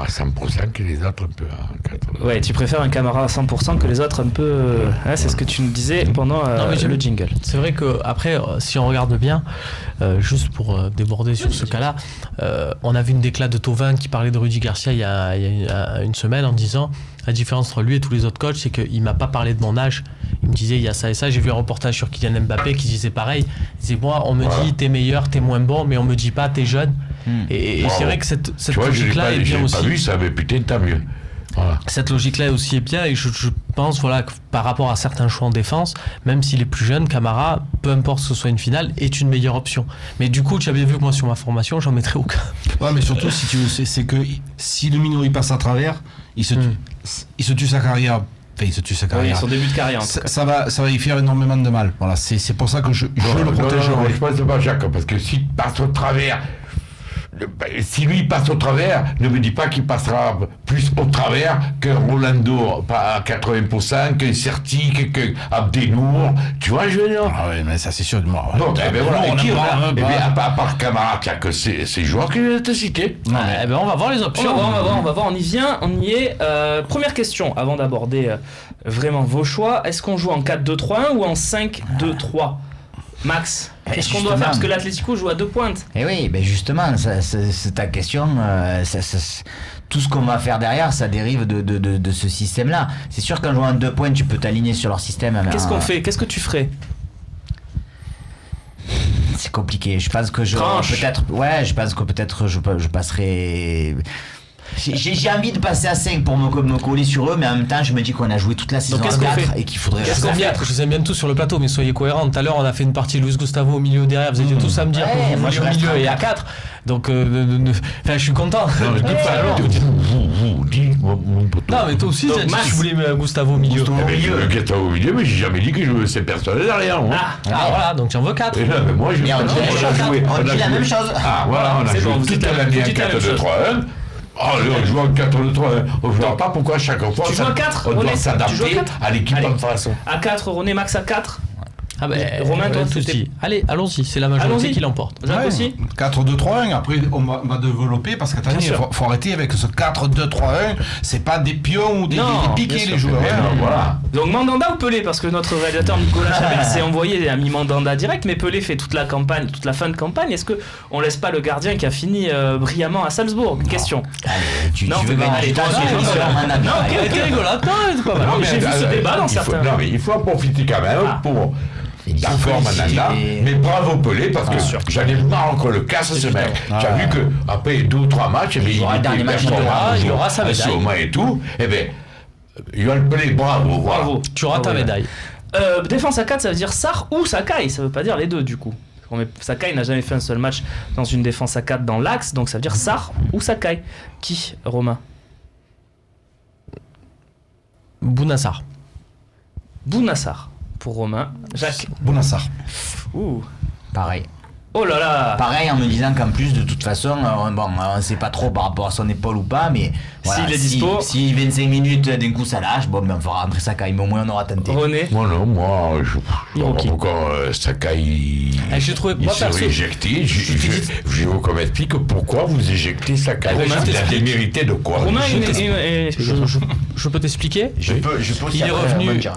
Camara à 100% que les autres un peu à 80%. Ouais, tu préfères un Camara à 100% que les autres un peu. C'est ce que tu nous disais pendant le jingle. C'est vrai que après, si on regarde bien, juste pour déborder sur ce cas-là, on a vu une déclat de Thauvin qui parlait de Rudy Garcia il y a une semaine en disant la différence entre lui et tous les autres coachs, c'est qu'il m'a pas parlé de mon âge. Il me disait il y a ça et ça. J'ai vu un reportage sur Kylian Mbappé qui disait pareil. Il disait moi, on me dit t'es meilleur, t'es moins bon, mais on me dit pas t'es jeune. Et c'est vrai que cette logique-là est bien aussi. J'ai pas vu ça, mais putain, tant mieux. Voilà. Cette logique-là aussi est bien et je pense que par rapport à certains choix en défense, même s'il est plus jeune, Camara, peu importe que ce soit une finale, est une meilleure option. Mais du coup, tu as bien vu que moi sur ma formation, j'en mettrais aucun. Ouais, mais surtout, si tu veux, c'est que si le minot il passe à travers, il se tue sa carrière. Enfin, il se tue sa carrière. Son début de carrière. En tout cas. Ça va y faire énormément de mal. Voilà, c'est pour ça que je le protégerai. Non, je pense pas, Jacques, parce que s'il passe au travers. Si lui passe au travers, ne me dis pas qu'il passera plus au travers qu'un Rolando à 80%, qu'un Certi, qu'un Abdenour. Tu vois, je veux dire. Ah oui, mais ça c'est sûr. Bon, voilà. À part Camara, il n'y a que ces joueurs que je viens de te citer. On va voir les options. On va voir, on y est. Première question, avant d'aborder vraiment vos choix. Est-ce qu'on joue en 4-2-3-1 ou en 5-2-3 ? Max, qu'est-ce qu'on doit faire ? Parce que l'Atlético joue à 2 pointes. Et oui, ben justement, c'est ta question. Tout ce qu'on va faire derrière, ça dérive de ce système-là. C'est sûr qu'en jouant à 2 points, tu peux t'aligner sur leur système. Qu'est-ce qu'on fait ? Qu'est-ce que tu ferais ? C'est compliqué. Je pense que je pense que peut-être je passerai. J'ai envie de passer à 5 pour me coller sur eux, mais en même temps je me dis qu'on a joué toute la saison à 4 et qu'il faudrait rester à 4. Je les aime bien tous sur le plateau, mais soyez cohérents. Tout à l'heure on a fait une partie de Luis Gustavo au milieu derrière, vous étiez tous à me dire que vous vouliez au milieu et à 4. Donc je suis content. Non mais toi aussi t'as dit que tu voulais Gustavo au milieu. Gustavo au milieu, mais j'ai jamais dit que je veux ces personnes derrière. Voilà, donc tu en veux 4. Et là, mais moi je on dit la même chose. Ah voilà, on a joué toute l'année à 4-2-3-1. On joue en 4-2-3. On ne voit pas pourquoi chaque fois on doit s'adapter à l'équipe en face. À 4, René, Max à 4. Romain, toi, tout allez, allons-y, c'est la majorité qui l'emporte. Jacques aussi 4-2-3-1, après on va développer parce qu'attendez, il faut arrêter avec ce 4-2-3-1, c'est pas des pions ou des piquets les joueurs. Voilà. Donc Mandanda ou Pelé, parce que notre réalisateur Nicolas Chabel s'est envoyé a mis Mandanda direct, mais Pelé fait toute la fin de campagne. Est-ce qu'on laisse pas le gardien qui a fini brillamment à Salzbourg ? Question. Tu veux gagner du temps sur Mandanda. Non, ok, rigolote, c'est pas mal. J'ai vu ce débat dans certains. Non, mais il faut en profiter quand même pour. D'accord, Mandanda, mais bravo Pelé, parce que j'en ai marre encore le casse ce mec. Tu as vu qu'après 2 ou 3 matchs, il était performant, il aura sa médaille. Et tout, Yoann Pelé, bravo. Tu auras ta médaille. Défense à 4, ça veut dire Sarr ou Sakai, ça veut pas dire les deux du coup. Sakai n'a jamais fait un seul match dans une défense à 4 dans l'axe, donc ça veut dire Sarr ou Sakai. Qui, Romain ? Bounassar. Pour Romain. Jacques. Bounassar. Pareil. Oh là là. Pareil, en me disant qu'en plus de toute façon on sait pas trop par rapport à son épaule ou pas, mais voilà, s'il est dispo, si 25 minutes d'un coup ça lâche, on va rentrer Sakai, mais au moins on aura tenté. René. Moi je vois pas pourquoi Sakai il serait éjecté. Je vous comme explique pourquoi vous éjectez Sakai. Il a démérité de quoi? Romain, je peux t'expliquer. Je peux aussi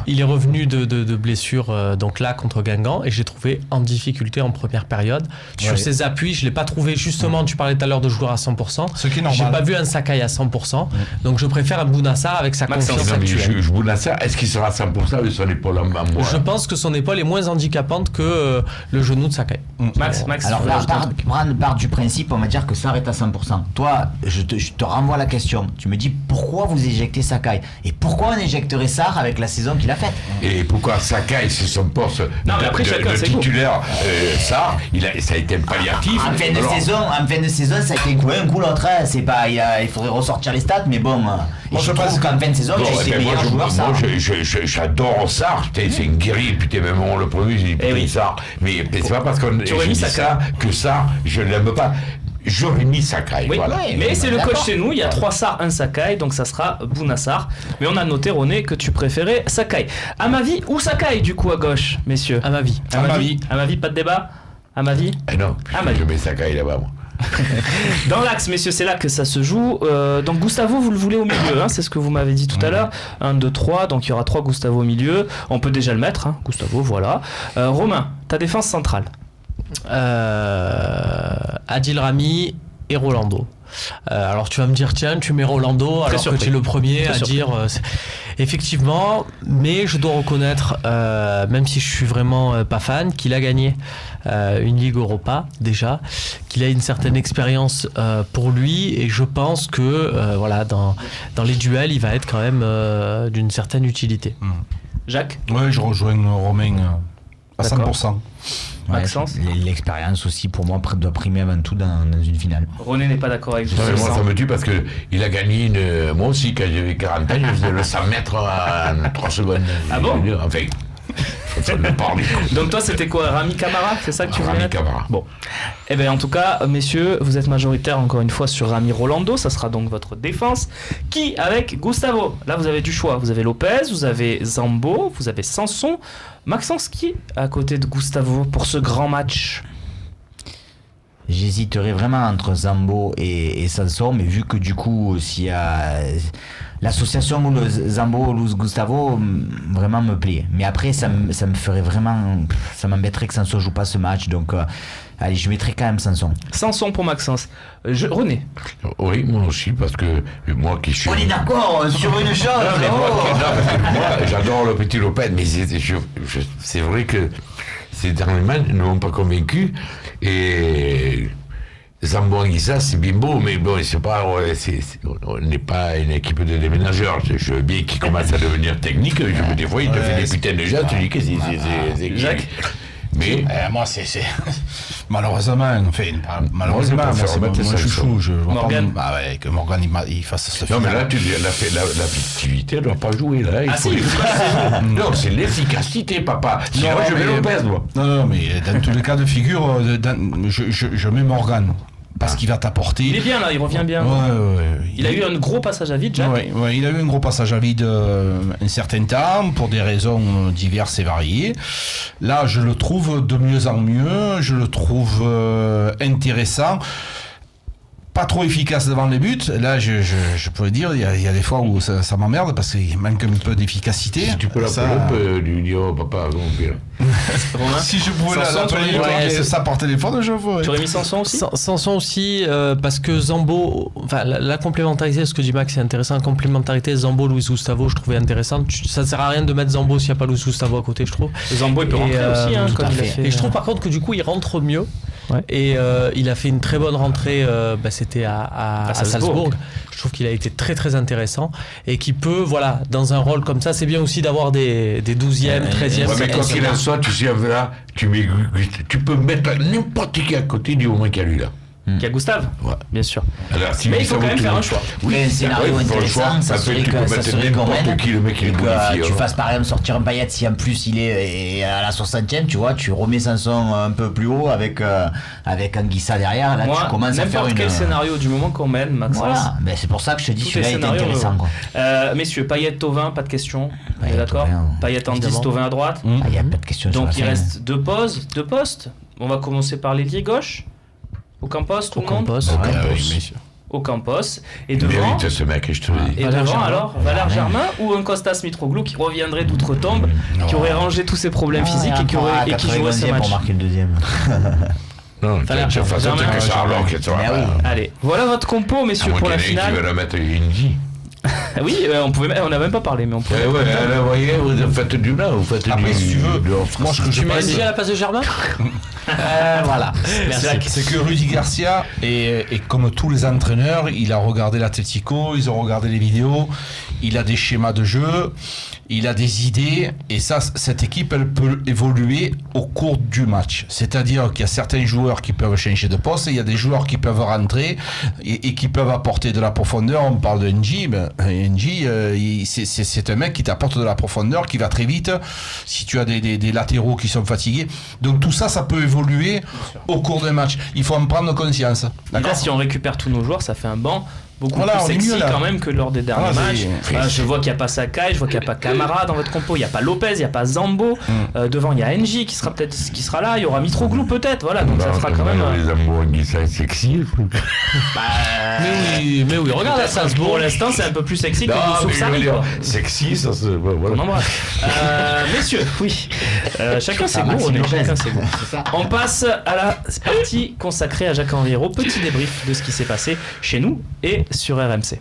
il est revenu de blessure donc là contre Guingamp et j'ai trouvé en difficulté en première période. Sur ses appuis, je l'ai pas trouvé justement, tu parlais tout à l'heure de joueur à 100%. Ce qui est normal. J'ai pas vu un Sakai à 100%. Donc je préfère un Bounassar avec sa confiance actuelle. Bounassar, est-ce qu'il sera à 100% avec son épaule en moins? Je pense que son épaule est moins handicapante que le genou de Sakai. Max. Alors part du principe, on va dire que Sarr est à 100%. Toi, je te renvoie la question. Tu me dis pourquoi vous éjectez Sakai. Et pourquoi on éjecterait Sarr avec la saison qu'il a faite? Et pourquoi Sakai, c'est son poste de titulaire Sarr, ça a été un palliatif. En fin de saison, ça a été un coup l'autre. C'est pas, il faudrait ressortir les stats, mais bon. Et je trouve qu'en fin de saison, c'est meilleur joueur Sarr. Moi, j'adore Sarr. C'est une guérie. Putain, même on le premier, j'ai dit Sarr. Mais c'est pas parce qu'on dit ça que Sarr, je ne l'aime pas. J'aurais mis Sakai, oui, voilà. Mais c'est le coach chez nous, il y a 3 Sarr, 1 Sakai, donc ça sera Bounassar. Mais on a noté, René, que tu préférais Sakai. Amavi ou Sakai, du coup, à gauche, messieurs? Amavi, pas de débat? Amavi? Non, je mets Sakai là-bas, moi. Dans l'axe, messieurs, c'est là que ça se joue. Donc Gustavo, vous le voulez au milieu, hein, c'est ce que vous m'avez dit tout à l'heure. 1, 2, 3, donc il y aura 3 Gustavo au milieu. On peut déjà le mettre, hein, Gustavo, voilà. Romain, ta défense centrale. Adil Rami et Rolando. Alors tu vas me dire tiens tu mets Rolando alors que tu es le premier à dire effectivement, mais je dois reconnaître même si je suis vraiment pas fan, qu'il a gagné une Ligue Europa déjà, qu'il a une certaine expérience pour lui, et je pense que voilà, dans les duels il va être quand même d'une certaine utilité. Jacques? Ouais, je rejoins Romain à 100%. Ouais, l'expérience aussi pour moi doit primer avant tout dans une finale. René n'est pas d'accord avec vous. Moi ça me tue parce que il a gagné moi aussi quand j'avais 40 ans, je faisais le 100 mètres en 3 secondes. Ah bon? Enfin, faut me parler. Donc toi c'était quoi, Rami Camara, c'est ça que tu voulais Rami Camara. Bon. Eh bien en tout cas, messieurs, vous êtes majoritaires encore une fois sur Rami Rolando, ça sera donc votre défense. Qui avec Gustavo? Là vous avez du choix, vous avez Lopez, vous avez Zambo, vous avez Sanson, Maxence qui à côté de Gustavo pour ce grand match? J'hésiterais vraiment entre Zambo et Sanson, mais vu que du coup s'il y a l'association Zambo Gustavo vraiment me plaît, mais après ça me ferait vraiment, ça m'embêterait que Sanson joue pas ce match, donc allez, je mettrais quand même Sanson. Sanson pour Maxence. René? Oui, moi aussi, parce que moi qui suis... On est d'accord sur une chose. Moi, j'adore le petit Lopez, mais c'est vrai que ces derniers matchs ne m'ont pas convaincu, et Zambo Anguissa, c'est bien beau, mais bon, c'est pas, on n'est pas une équipe de déménageurs. Je veux bien qu'il commence à devenir technique, des fois il te fait des putains de gestes, tu dis que c'est Jacques? Mais moi c'est malheureusement, malheureusement, moi chouchou, je vois Morgan. pas que Morgan il fasse ce film. Non mais là l'effectivité ne doit pas jouer là. Non, c'est l'efficacité, papa. Sinon je vais Lopez, moi. Non, mais dans tous les cas de figure, je mets Morgan. Parce qu'il va t'apporter. Il est bien là, il revient bien. Ouais. Il a eu un gros passage à vide, Jacques. Ouais, il a eu un gros passage à vide un certain temps, pour des raisons diverses et variées. Là, je le trouve de mieux en mieux, je le trouve intéressant. Pas trop efficace devant les buts. Là, je peux dire, il y a des fois où ça m'emmerde parce qu'il manque un peu d'efficacité. Si tu peux l'appeler, on peut lui dire, oh papa, bon, bien. Si je pouvais l'appeler ça par téléphone, je ferais. Tu aurais mis Sanson aussi? Sanson aussi, parce que Zambo, enfin la complémentarité, ce que dit Max, c'est intéressant. La complémentarité Zambo, Luis Gustavo, je trouvais intéressante. Ça ne sert à rien de mettre Zambo s'il n'y a pas Luis Gustavo à côté, je trouve. Zambo, il peut rentrer aussi, hein, comme il a fait. Et je trouve par contre que du coup, il rentre mieux. Ouais. Et il a fait une très bonne rentrée, c'était à Salzbourg. Je trouve qu'il a été très très intéressant et qui peut, voilà, dans un rôle comme ça, c'est bien aussi d'avoir des 12e, 13e. Ouais, mais quand il a ça, tu sais, là, tu peux mettre n'importe qui à côté du moment qu'il y a lui là. Qu'il y a Gustave, bien sûr. Alors, mais il faut quand même faire un choix. Oui, un scénario intéressant, ça serait n'importe qui le mec il est bonifié. Tu fasses par exemple sortir un Payet si en plus il est à la 60e, tu vois, tu remets Sanson un peu plus haut avec Anguissa derrière, là tu commences à faire n'importe quel scénario du moment qu'on mène, Maxence. Voilà, ben, c'est pour ça que je te dis celui-là est intéressant. Messieurs, Payet, Thauvin, pas de question. On est d'accord? Payet en 10, Thauvin à droite. Il n'y a pas de question. Donc il reste deux postes. On va commencer par l'ailier gauche. Ocampos, tout le monde. Ocampos. Et devant, ce mec, je te le dis. Et devant alors, Valère Germain ou un Costas Mitroglou qui reviendrait d'outre-tombe, qui aurait rangé tous ses problèmes physiques et qui jouerait ce match. Pour marquer le deuxième. Non, tu fasses Germain que Charlotte, que toi. Allez, voilà votre compo, messieurs, pour la finale. Tu vas la mettre Indy. Oui, on n'a même pas parlé, mais on peut. Vous voyez, vous faites du bien, vous faites après, si tu veux, moi, tu mets déjà la passe de Germain. Voilà. C'est que Rudy Garcia, et comme tous les entraîneurs, il a regardé l'Atlético, ils ont regardé les vidéos, il a des schémas de jeu, il a des idées, et ça, cette équipe, elle peut évoluer au cours du match. C'est-à-dire qu'il y a certains joueurs qui peuvent changer de poste, et il y a des joueurs qui peuvent rentrer et qui peuvent apporter de la profondeur. On parle de N'Ji, c'est un mec qui t'apporte de la profondeur, qui va très vite, si tu as des latéraux qui sont fatigués. Donc tout ça, ça peut évoluer au cours d'un match. Il faut en prendre conscience. Et là, si on récupère tous nos joueurs, ça fait un banc beaucoup plus sexy quand même que lors des derniers matchs. Je vois qu'il n'y a pas Sakai, je vois qu'il n'y a pas Camara dans votre compo, il n'y a pas Lopez, il n'y a pas Zambo. Devant, il y a NJ qui sera là, il y aura Mitroglou peut-être, voilà, donc ça fera quand même. Les Zambo qui sont sexy. Mais oui, regarde à Salzbourg. Pour l'instant, c'est un peu plus sexy que Youssouf Sarri. Sexy, ça se. Voilà. On embrasse. Messieurs, oui. Chacun ses goûts, chacun ses goûts. On passe à la partie consacrée à Jacques Henriero. Petit débrief de ce qui s'est passé chez nous et sur RMC.